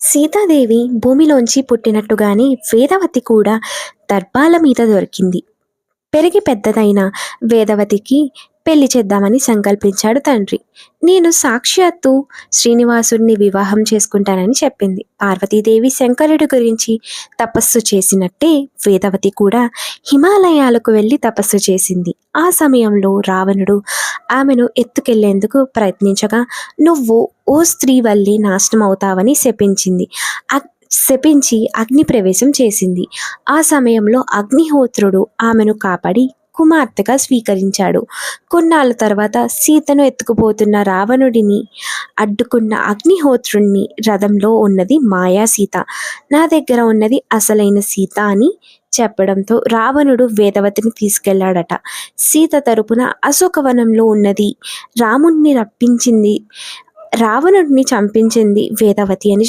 సీతాదేవి భూమిలోంచి పుట్టినట్టుగానే వేదవతి కూడా దర్భాల మీద దొరికింది. పెరిగి పెద్దదైన వేదవతికి పెళ్లి చేద్దామని సంకల్పించాడు తండ్రి. నేను సాక్షాత్తు శ్రీనివాసుడిని వివాహం చేసుకుంటానని చెప్పింది. పార్వతీదేవి శంకరుడి గురించి తపస్సు చేసినట్టే వేదవతి కూడా హిమాలయాలకు వెళ్ళి తపస్సు చేసింది. ఆ సమయంలో రావణుడు ఆమెను ఎత్తుకెళ్లేందుకు ప్రయత్నించగా, నువ్వు ఓ స్త్రీ వల్లే నాశనం అవుతావని శపించింది. శపించి అగ్ని ప్రవేశం చేసింది. ఆ సమయంలో అగ్నిహోత్రుడు ఆమెను కాపాడి కుమార్తెగా స్వీకరించాడు. కొన్నాళ్ళ తర్వాత సీతను ఎత్తుకుపోతున్న రావణుడిని అడ్డుకున్న అగ్నిహోత్రుణ్ణి రథంలో ఉన్నది మాయా సీత, నా దగ్గర ఉన్నది అసలైన సీత అని చెప్పడంతో రావణుడు వేదవతిని తీసుకెళ్లాడట. సీత తరపున అశోకవనంలో ఉన్నది రాముణ్ణి రప్పించింది, రావణుడిని చంపించింది వేదవతి అని